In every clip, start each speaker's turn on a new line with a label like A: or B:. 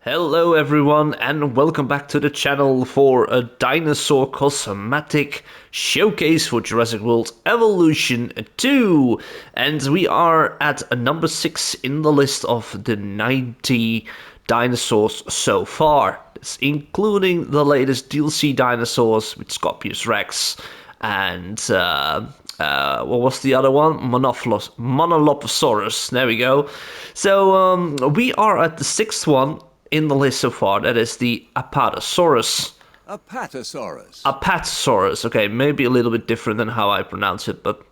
A: Hello everyone and welcome back to the channel for a dinosaur cosmetic showcase for Jurassic World Evolution 2. And we are at number 6 in the list of the 90 dinosaurs so far. It's including the latest DLC dinosaurs with Scorpius Rex and what was the other one? Monolophosaurus. There we go. So we are at the 6th one in the list so far. That is the Apatosaurus.
B: Apatosaurus.
A: Apatosaurus. Okay, maybe a little bit different than how I pronounce it, but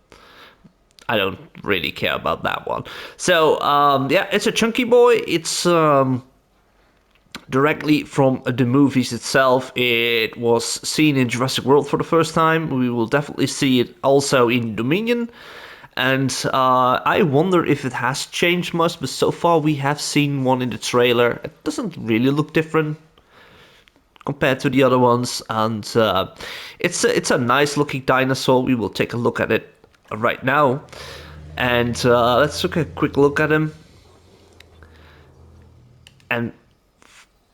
A: I don't really care about that one. So, yeah, it's a chunky boy. It's directly from the movies itself. It was seen in Jurassic World for the first time. We will definitely see it also in Dominion. And I wonder if it has changed much, but so far we have seen one in the trailer. It doesn't really look different compared to the other ones, and it's a nice looking dinosaur. We will take a look at it right now, and let's take a quick look at him and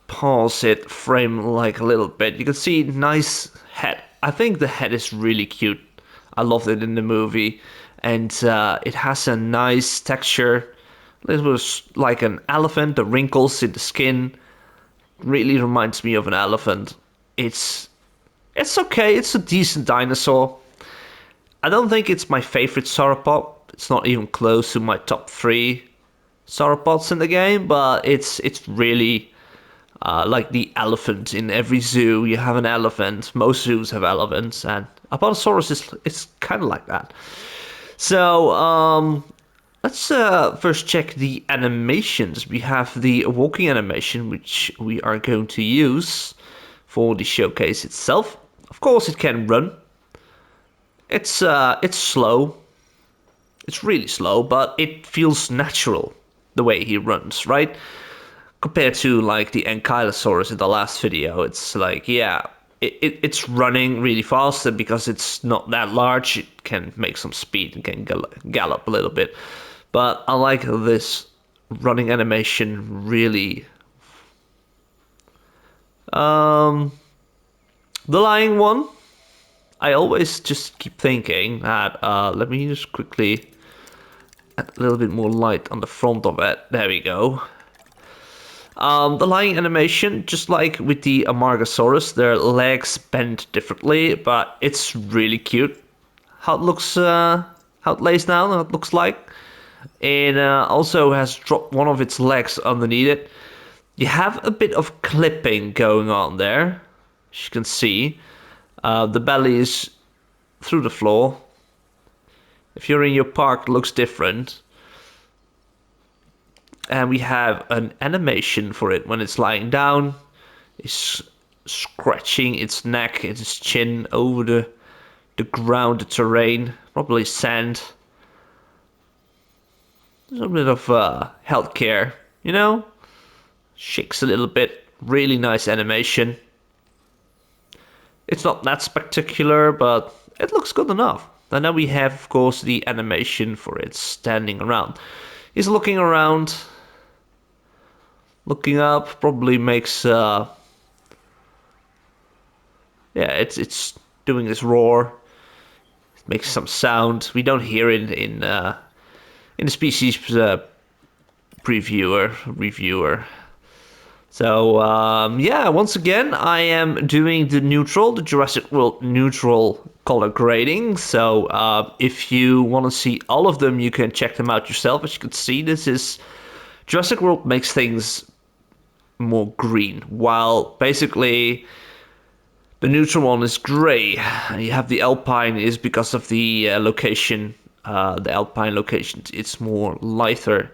A: pause it, frame like a little bit. You can see nice head. I think the head is really cute. I loved it in the movie. And it has a nice texture. It was like an elephant. The wrinkles in the skin really reminds me of an elephant. It's okay. It's a decent dinosaur. I don't think it's my favorite sauropod. It's not even close to my top 3 sauropods in the game, but it's really like the elephant in every zoo. You have an elephant. Most zoos have elephants, and Apatosaurus is kind of like that. So, let's first check the animations. We have the walking animation, which we are going to use for the showcase itself. Of course, it can run. It's slow. It's really slow, but it feels natural the way he runs, right? Compared to like the Ankylosaurus in the last video, it's like, yeah, it's running really fast, and because it's not that large, it can make some speed and can gallop a little bit. But I like this running animation really. The lying one, I always just keep thinking that, let me just quickly add a little bit more light on the front of it. There we go. The lying animation, just like with the Amargasaurus, their legs bend differently, but it's really cute. How it looks, how it lays down, how it looks like. And also has dropped one of its legs underneath it. You have a bit of clipping going on there, as you can see. The belly is through the floor. If you're in your park, it looks different. And we have an animation for it when it's lying down. It's scratching its neck, its chin over the ground, the terrain, probably sand. There's a bit of healthcare, you know? Shakes a little bit. Really nice animation. It's not that spectacular, but it looks good enough. And then we have, of course, the animation for it standing around. He's looking around. Looking up probably makes yeah, it's doing this roar. It makes some sound. We don't hear it in the species reviewer. So yeah, once again, I am doing the Jurassic World neutral color grading. So if you want to see all of them, you can check them out yourself. As you can see, this is Jurassic World makes things more green, while basically the neutral one is gray. You have the alpine is because of the location, the alpine location, it's more lighter.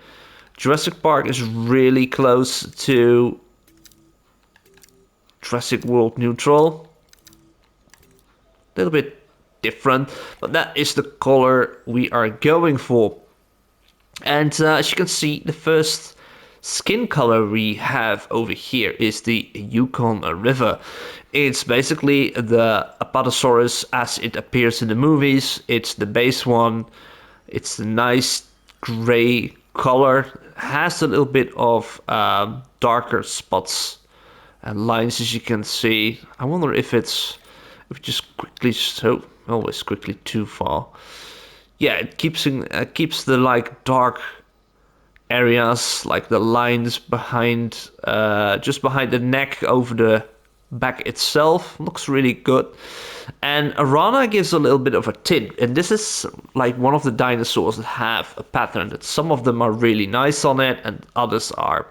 A: Jurassic Park is really close to Jurassic World neutral. A little bit different, but that is the color we are going for. And as you can see, the first skin color we have over here is the Yukon River. It's basically the Apatosaurus as it appears in the movies. It's the base one. It's the nice gray color. Has a little bit of darker spots and lines, as you can see. I wonder if it's, if we just quickly, so always quickly too far. Yeah, it keeps the like dark areas, like the lines behind, just behind the neck over the back itself. Looks really good. And Arana gives a little bit of a tint, and this is like one of the dinosaurs that have a pattern. That some of them are really nice on it, and others are,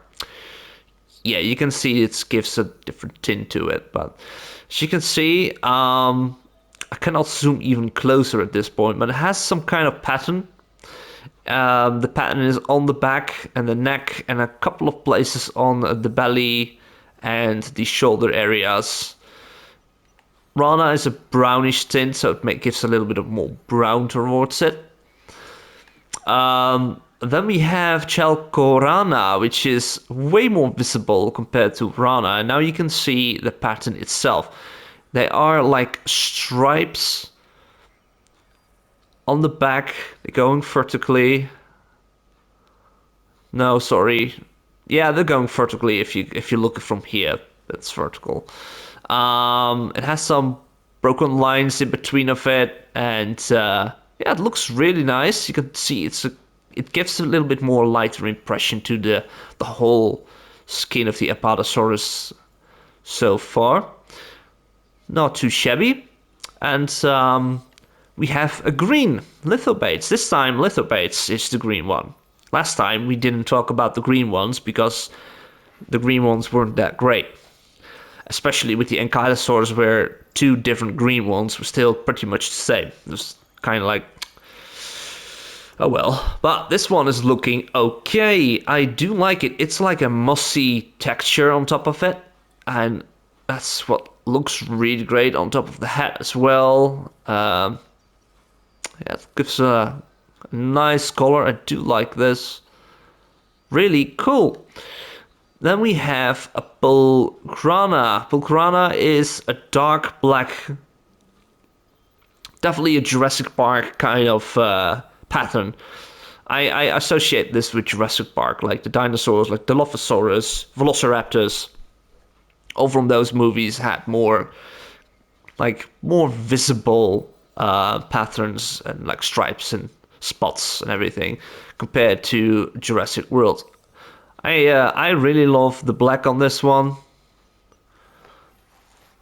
A: yeah, you can see it gives a different tint to it. But as you can see, I cannot zoom even closer at this point, but it has some kind of pattern. The pattern is on the back and the neck and a couple of places on the belly and the shoulder areas. Rana is a brownish tint, so it gives a little bit of more brown towards it. Then we have Chalcorana, which is way more visible compared to Rana. And now you can see the pattern itself. They are like stripes on the back. They're going vertically. No, sorry. Yeah, they're going vertically if you look from here. That's vertical. It has some broken lines in between of it, and yeah, it looks really nice. You can see it gives a little bit more lighter impression to the whole skin of the Apatosaurus so far. Not too shabby. And we have a green lithobates. This time lithobates is the green one. Last time we didn't talk about the green ones because the green ones weren't that great. Especially with the Ankylosaurs, where two different green ones were still pretty much the same. It was kind of like, oh well. But this one is looking okay. I do like it. It's like a mossy texture on top of it. And that's what looks really great on top of the head as well. Yeah, it gives a nice color. I do like this. Really cool. Then we have a Pulcrana. Pulcrana is a dark black, definitely a Jurassic Park kind of pattern. I associate this with Jurassic Park, like the dinosaurs, like Dilophosaurus, Velociraptors. All from those movies had more visible patterns and like stripes and spots and everything compared to Jurassic World. I really love the black on this one,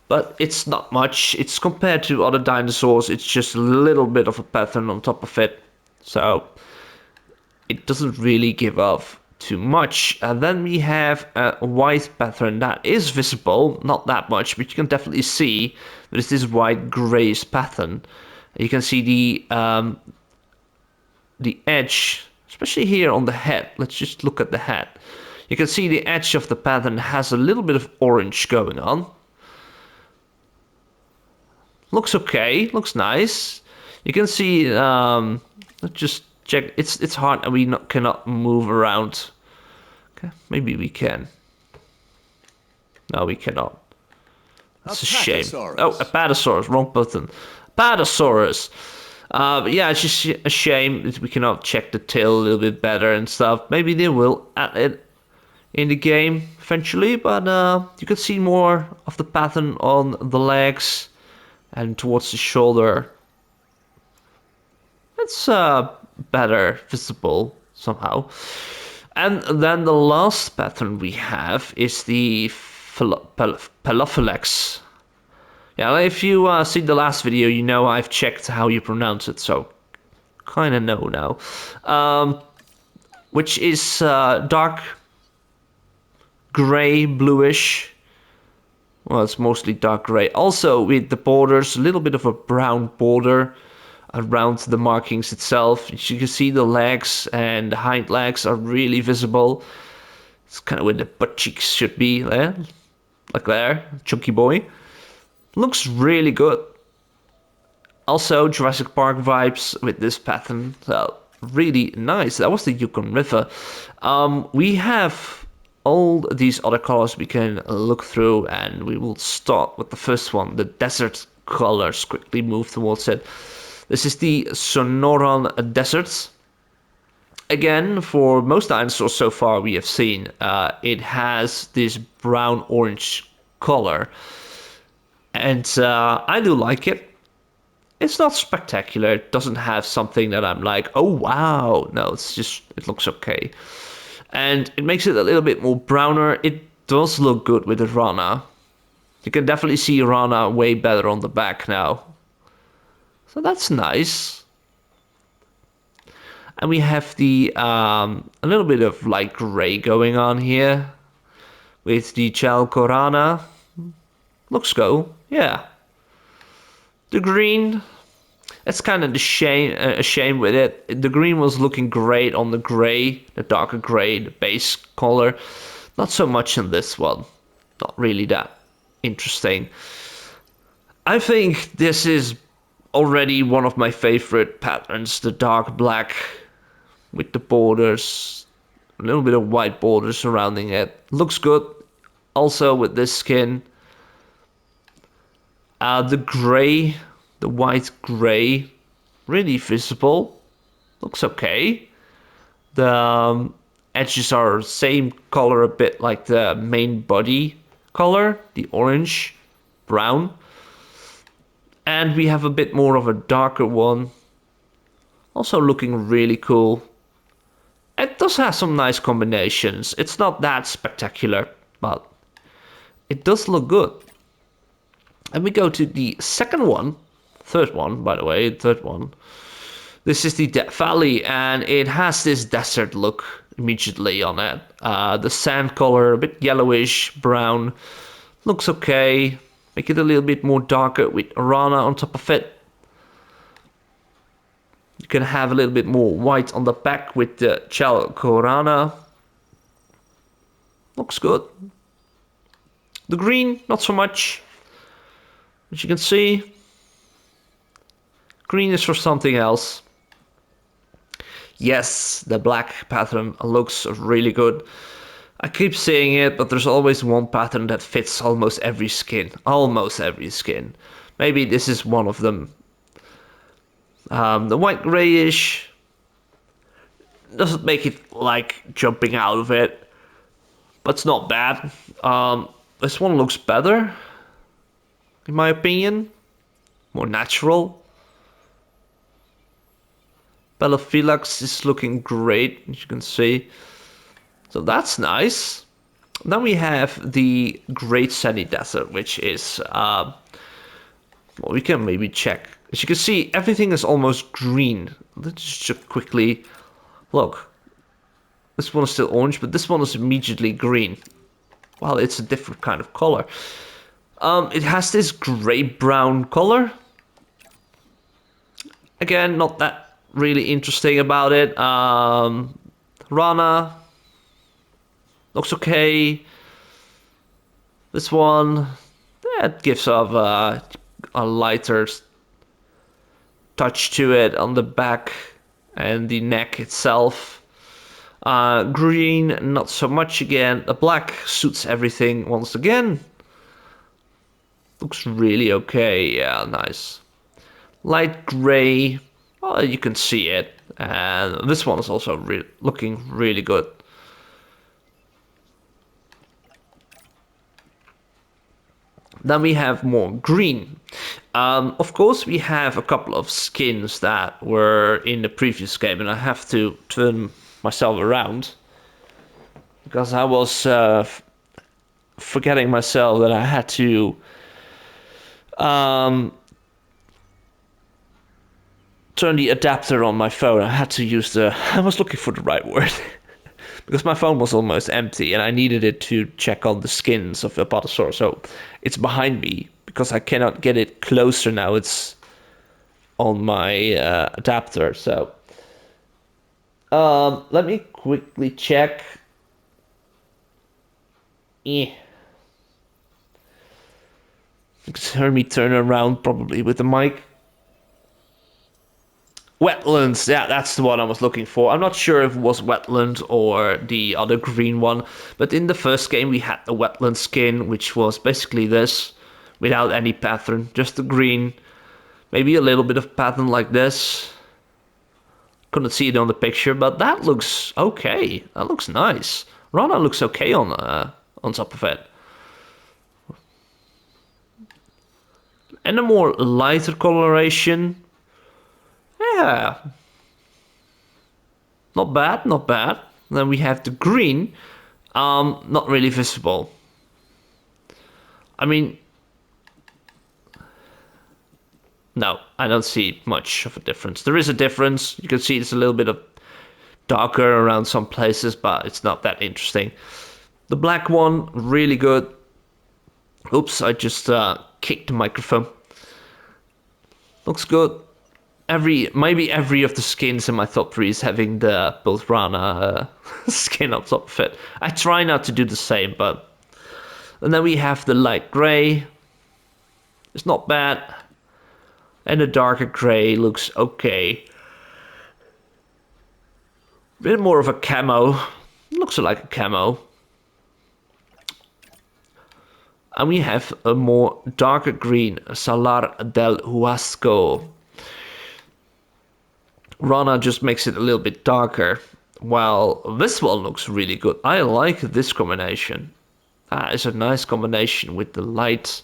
A: but it's not much. It's compared to other dinosaurs, it's just a little bit of a pattern on top of it, so it doesn't really give off too much. And then we have a white pattern that is visible, not that much, but you can definitely see that it's this white grayish pattern. You can see the edge, especially here on the head. Let's just look at the head. You can see the edge of the pattern has a little bit of orange going on. Looks okay, looks nice. You can see, let's just check. It's hard and we cannot move around. Okay, maybe we can. No, we cannot. That's a shame. Oh, Apatosaurus, wrong button. Apatosaurus. But yeah, it's just a shame that we cannot check the tail a little bit better and stuff. Maybe they will add it in the game eventually, but you can see more of the pattern on the legs and towards the shoulder. It's better visible somehow. And then the last pattern we have is the Pelophylax. Yeah, if you see the last video, you know I've checked how you pronounce it, so kind of know now. Which is dark gray, bluish. Well, it's mostly dark gray. Also with the borders, a little bit of a brown border around the markings itself. As you can see, the legs and the hind legs are really visible. It's kind of where the butt cheeks should be there. Like there, chunky boy. Looks really good. Also Jurassic Park vibes with this pattern. So really nice. That was the Yukon River. We have all these other colors we can look through, and we will start with the first one, the desert colors. Quickly move towards it. This is the Sonoran Deserts. again, for most dinosaurs so far we have seen, it has this brown-orange color. And I do like it. It's not spectacular. It doesn't have something that I'm like, oh wow. No, it looks okay. And it makes it a little bit more browner. It does look good with the Rana. You can definitely see Rana way better on the back now. So that's nice. And we have the a little bit of light gray going on here with the Chalcorana. Looks cool, yeah. The green, it's kind of a shame with it. The green was looking great on the gray, the darker gray, the base color. Not so much in this one. Not really that interesting. I think this is already one of my favorite patterns, the dark black with the borders, a little bit of white borders surrounding it. Looks good. Also with this skin. The gray, the white gray, really visible. Looks okay. The edges are same color a bit like the main body color, the orange, brown. And we have a bit more of a darker one. Also looking really cool. It does have some nice combinations. It's not that spectacular, but it does look good. And we go to the second one, third one, by the way, third one. This is the Death Valley, and it has this desert look immediately on it. The sand color, a bit yellowish, brown, looks okay. Make it a little bit more darker with Rana on top of it. You can have a little bit more white on the back with the Chalcorana. Looks good. The green, not so much. As you can see, green is for something else. Yes, the black pattern looks really good. I keep saying it, but there's always one pattern that fits almost every skin. Almost every skin. Maybe this is one of them. The white grayish doesn't make it like jumping out of it, but it's not bad. This one looks better, in my opinion. More natural. Belophylax is looking great, as you can see. So that's nice. Then we have the Great Sandy Desert, which is, well, we can maybe check. As you can see, everything is almost green. Let's just quickly look. This one is still orange, but this one is immediately green. Well, it's a different kind of color. It has this gray-brown color. Again, not that really interesting about it. Rana looks okay. This one, that gives off a lighter touch to it on the back and the neck itself. Green, not so much again. The black suits everything once again. Looks really okay, yeah, nice. Light gray, well, you can see it. And this one is also looking really good. Then we have more green. Of course, we have a couple of skins that were in the previous game, and I have to turn myself around because I was forgetting myself that I had to turn the adapter on my phone. I had to use I was looking for the right word. Because my phone was almost empty and I needed it to check on the skins of the Apatosaurus. So it's behind me because I cannot get it closer now. It's on my adapter. So let me quickly check. You can hear me turn around probably with the mic. Wetlands, yeah, that's the one I was looking for. I'm not sure if it was Wetland or the other green one, but in the first game we had the Wetland skin, which was basically this, without any pattern, just the green, maybe a little bit of pattern like this. couldn't see it on the picture, but that looks okay. That looks nice. Rana looks okay on top of it. And a more lighter coloration. Yeah. Not bad, not bad. Then we have the green. Not really visible. I mean, no, I don't see much of a difference. There is a difference. You can see it's a little bit of darker around some places, but it's not that interesting. The black one, really good. Oops, I just kicked the microphone. Looks good. Maybe every of the skins in my top 3 is having the both Rana skin on top of it. I try not to do the same, but... And then we have the light grey. It's not bad. And the darker grey looks okay. Bit more of a camo. Looks like a camo. And we have a more darker green Salar del Huasco. Rana just makes it a little bit darker, while this one looks really good. I like this combination. It's a nice combination with the light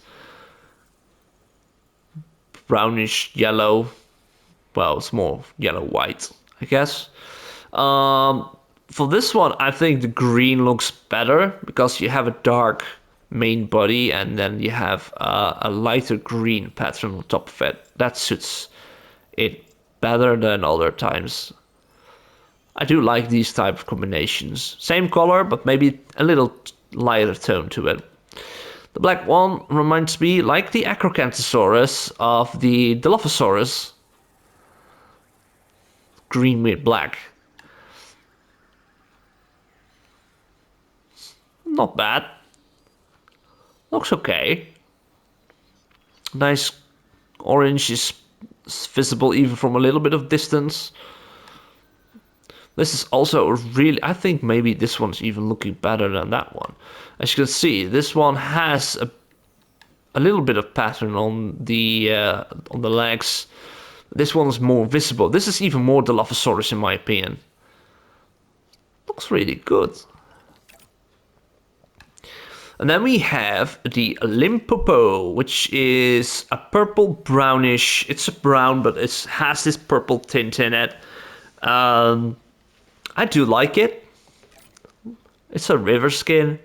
A: brownish yellow. Well, it's more yellow-white, I guess. For this one, I think the green looks better because you have a dark main body and then you have a lighter green pattern on top of it. That suits it better than other times. I do like these type of combinations. Same color, but maybe a little lighter tone to it. The black one reminds me like the Acrocanthosaurus of the Dilophosaurus. Green with black. Not bad. Looks okay. Nice orange is visible even from a little bit of distance. This is also really, I think maybe this one's even looking better than that one. As you can see, this one has a little bit of pattern on the legs. This one is more visible. This is even more Dilophosaurus in my opinion. Looks really good. And then we have the Limpopo, which is a purple brownish. It's a brown, but it has this purple tint in it. I do like it. It's a river skin.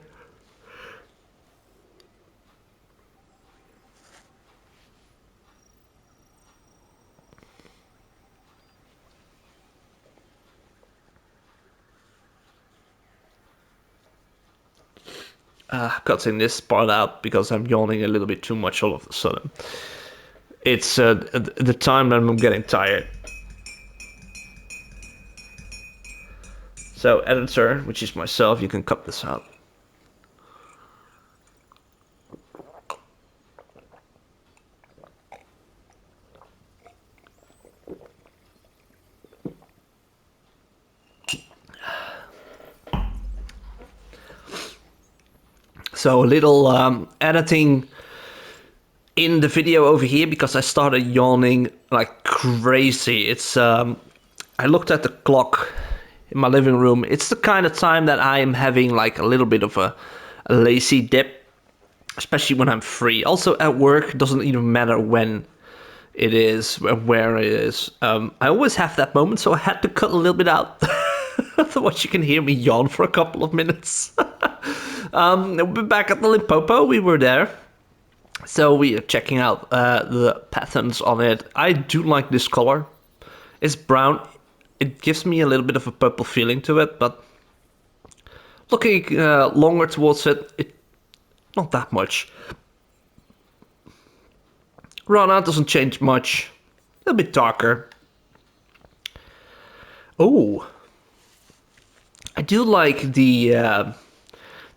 A: Cutting this part out because I'm yawning a little bit too much all of a sudden. It's the time that I'm getting tired. So editor, which is myself, you can cut this out. So a little editing in the video over here because I started yawning like crazy. It's I looked at the clock in my living room. It's the kind of time that I am having like a little bit of a lazy dip, especially when I'm free. Also at work, it doesn't even matter when it is, where it is. I always have that moment, so I had to cut a little bit out. Otherwise you can hear me yawn for a couple of minutes. We're back at the Limpopo. We were there. So we are checking out the patterns on it. I do like this color. It's brown. It gives me a little bit of a purple feeling to it, but looking longer towards it, not that much. Rana doesn't change much. A little bit darker. Oh, I do like the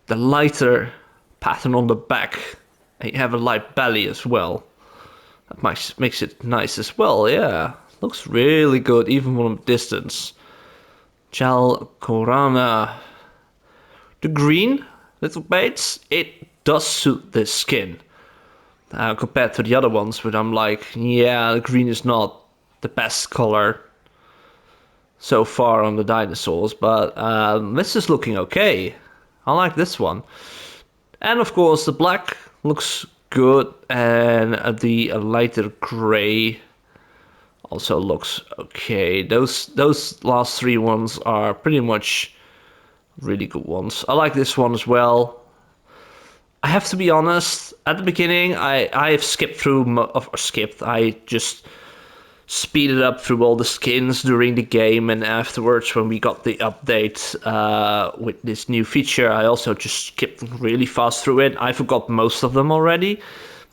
A: lighter pattern on the back. And you have a light belly as well. That makes it nice as well, yeah. Looks really good, even from a distance. Chalcorana. The green, little baits, it does suit this skin. Compared to the other ones, where I'm like, yeah, the green is not the best color. so far on the dinosaurs, but this is looking okay. I like this one. And of course the black looks good, and the lighter gray also looks okay. Those last three ones are pretty much really good ones. I like this one as well. I have to be honest, at the beginning I have skipped through, I just speeded up through all the skins during the game, and afterwards when we got the update with this new feature, I also just skipped really fast through it. I forgot most of them already,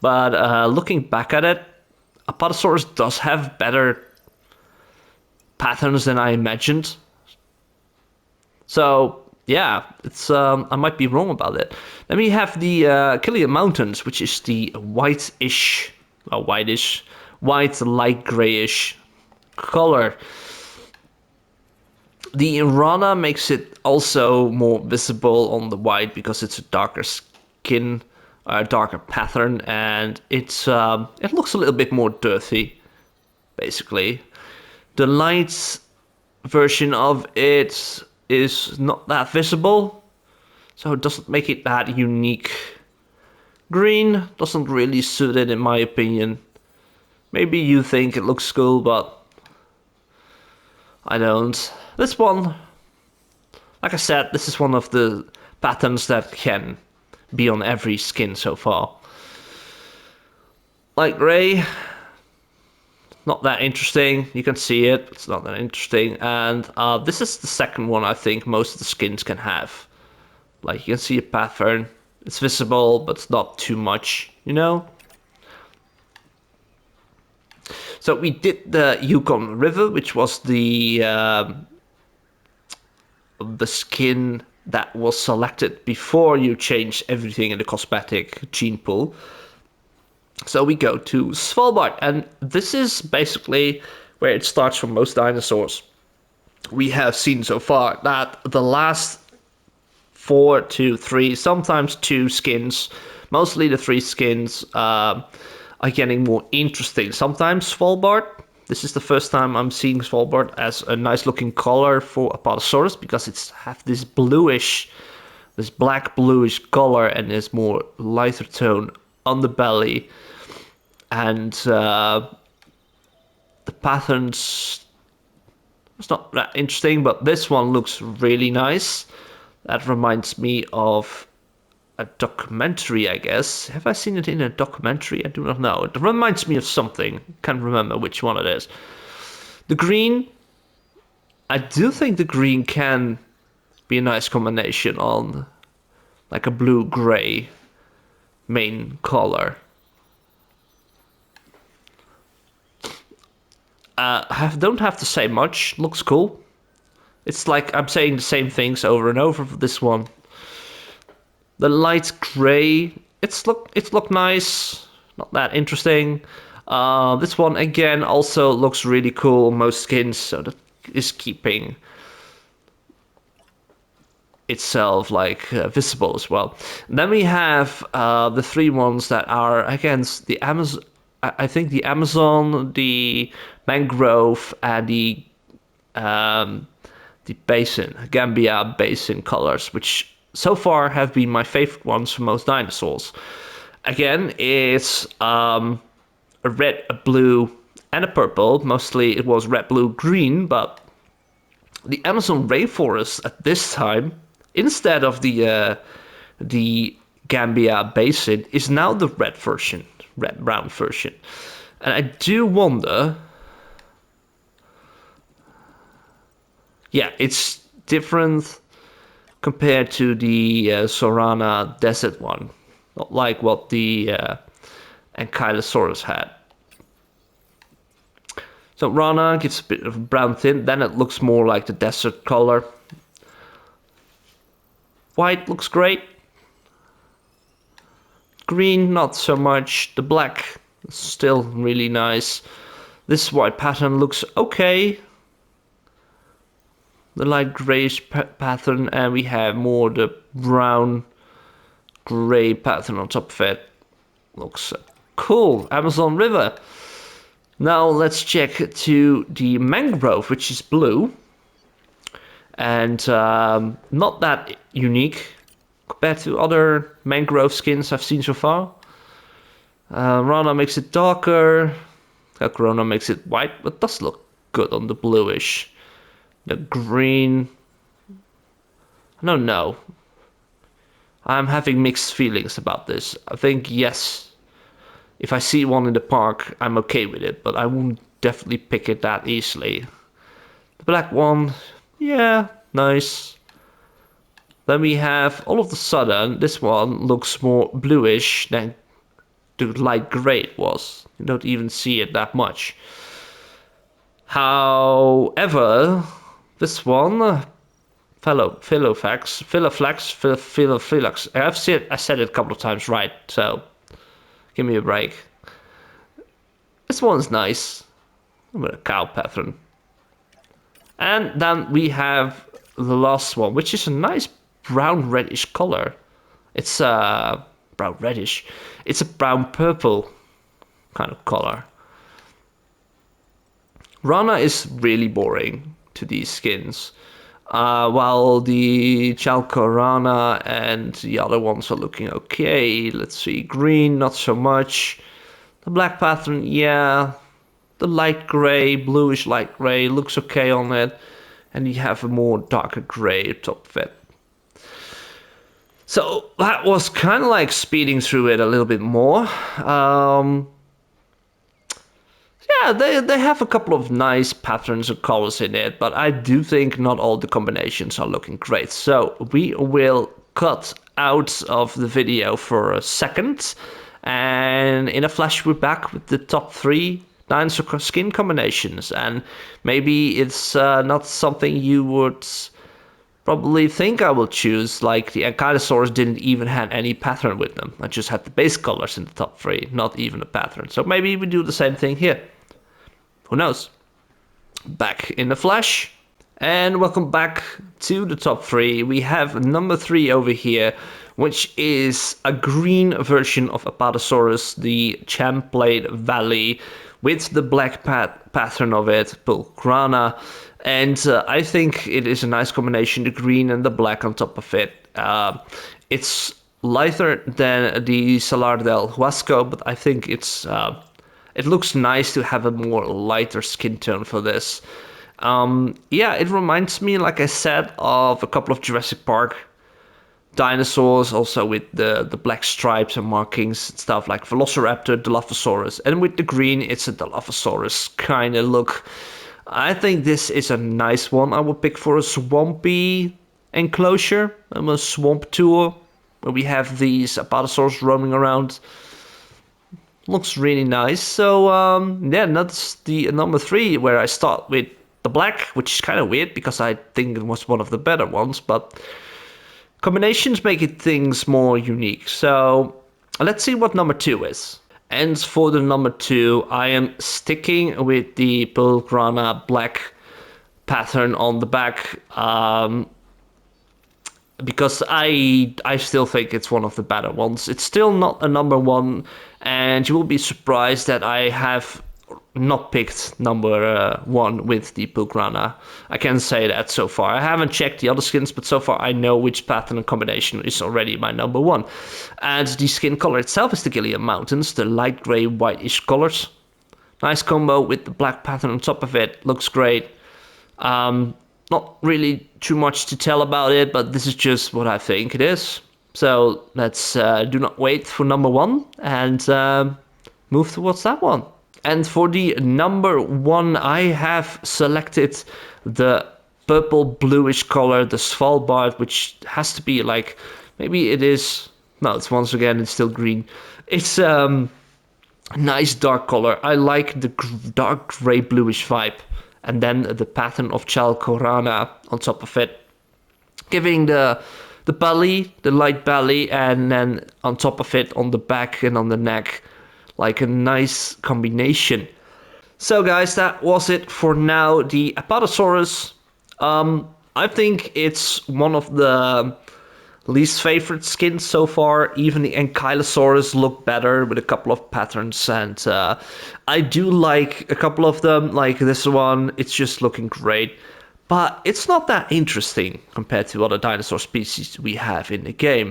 A: but looking back at it, Apatosaurus does have better patterns than I imagined. So yeah, it's I might be wrong about it. Then we have the Killian Mountains, which is the whitish, white light grayish color. The Rana makes it also more visible on the white because it's a darker skin, darker pattern, and it looks a little bit more dirty, basically. The light version of it is not that visible, so it doesn't make it that unique. Green doesn't really suit it in my opinion. Maybe you think it looks cool, but I don't. This one, like I said, this is one of the patterns that can be on every skin so far. Light gray, not that interesting. You can see it, it's not that interesting. And this is the second one I think most of the skins can have. Like, you can see a pattern, it's visible, but it's not too much, you know? So we did the Yukon River, which was the skin that was selected before you change everything in the cosmetic gene pool. So we go to Svalbard, and this is basically where it starts for most dinosaurs. We have seen so far that the last 4 to 3, sometimes 2 skins, mostly the 3 skins, are getting more interesting. Sometimes Svalbard, this is the first time I'm seeing Svalbard as a nice looking color for Apatosaurus, because it's have this bluish, this black bluish color, and there's more lighter tone on the belly. And the patterns, it's not that interesting, but this one looks really nice. That reminds me of a documentary, I guess. Have I seen it in a documentary? I do not know. It reminds me of something. Can't remember which one it is. The green, I do think the green can be a nice combination on like a blue-gray main color. Don't have to say much. Looks cool. It's like I'm saying the same things over and over for this one. The light gray, it's look nice, not that interesting. This one again also looks really cool. Most skins, so that is keeping itself like visible as well. And then we have the 3 ones that are against the Amazon. I think the Amazon, the mangrove, and the basin, Gambia basin colors, which so far have been my favorite ones for most dinosaurs. Again, it's a red, a blue, and a purple. Mostly it was red, blue, green, but the Amazon rainforest at this time, instead of the Gambia basin, is now the red version, red-brown version. And I do wonder, yeah, it's different compared to the Sorana desert one, not like what the Ankylosaurus had. So Rana gives a bit of a brown tint, then it looks more like the desert color. White looks great. Green, not so much. The black, still really nice. This white pattern looks okay. The light grayish pattern, and we have more the brown gray pattern on top of it. Looks cool. Amazon River. Now let's check to the mangrove, which is blue. and not that unique compared to other mangrove skins I've seen so far. Rana makes it darker. Corona makes it white, but does look good on the bluish. The green, I don't know. I'm having mixed feelings about this. I think yes, if I see one in the park, I'm okay with it, but I won't definitely pick it that easily. The black one, yeah, nice. Then we have, all of a sudden, this one looks more bluish than the light gray it was. You don't even see it that much. However, this one, Philophax. I said it a couple of times right, so give me a break. This one's nice. With a cow pattern. And then we have the last one, which is a nice brown reddish color. It's brown reddish. It's a brown purple kind of color. Rana is really boring to these skins. While the Chalcorana and the other ones are looking okay. Let's see, green, not so much. The black pattern, yeah. The light gray, bluish light gray, looks okay on it. And you have a more darker gray top of it. So that was kind of like speeding through it a little bit more. Yeah, they have a couple of nice patterns and colors in it, but I do think not all the combinations are looking great. So we will cut out of the video for a second, and in a flash we're back with the top 3 dinosaur skin combinations. And maybe it's not something you would probably think I will choose, like the Apatosaurus didn't even have any pattern with them. I just had the base colors in the top 3, not even a pattern. So maybe we do the same thing here. Who knows? Back in the flash. And welcome back to the top 3. We have number 3 over here, which is a green version of Apatosaurus, the Champlain Valley, with the black pattern of it, Pulcrana. And I think it is a nice combination, the green and the black on top of it. It's lighter than the Salar del Huasco, but I think it looks nice to have a more lighter skin tone for this. Yeah, it reminds me, like I said, of a couple of Jurassic Park dinosaurs, also with the black stripes and markings and stuff, like Velociraptor, Dilophosaurus. And with the green, it's a Dilophosaurus kind of look. I think this is a nice one. I would pick for a swampy enclosure, a swamp tour, where we have these Apatosaurus roaming around. Looks really nice. So yeah, that's the number 3, where I start with the black, which is kind of weird because I think it was one of the better ones, but combinations make it things more unique. So let's see what number 2 is. And for the number 2, I am sticking with the Pulcrana black pattern on the back, because I still think it's one of the better ones. It's still not a number 1, and you will be surprised that I have not picked number 1 with the Pulcrana. I can say that so far. I haven't checked the other skins, but so far I know which pattern and combination is already my number 1. And the skin color itself is the Gilliam Mountains, the light gray whitish colors. Nice combo with the black pattern on top of it. Looks great. Not really too much to tell about it, but this is just what I think it is. So let's do not wait for number 1 and move towards that one. And for the number 1, I have selected the purple bluish color, the Svalbard, which has to be like, maybe it is, no, it's once again, it's still green. It's nice dark color. I like the dark gray bluish vibe. And then the pattern of Chalcorana on top of it, giving the belly, the light belly, and then on top of it, on the back and on the neck, like a nice combination. So guys, that was it for now. The Apatosaurus, I think it's one of the least favorite skins so far. Even the Ankylosaurus look better with a couple of patterns, and I do like a couple of them, like this one. It's just looking great. but it's not that interesting compared to other dinosaur species we have in the game.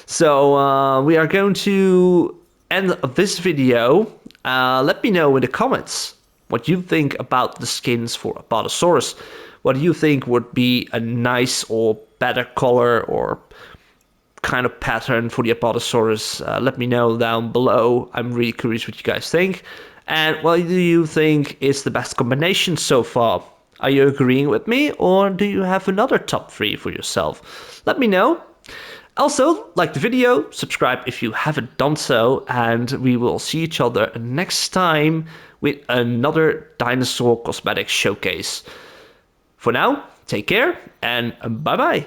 A: So we are going to end this video. Let me know in the comments what you think about the skins for Apatosaurus. What do you think would be a nice or better color or kind of pattern for the Apatosaurus? Let me know down below. I'm really curious what you guys think. And what do you think is the best combination so far? Are you agreeing with me, or do you have another top 3 for yourself? Let me know. Also, like the video, subscribe if you haven't done so, and we will see each other next time with another dinosaur cosmetic showcase. For now, take care, and bye-bye.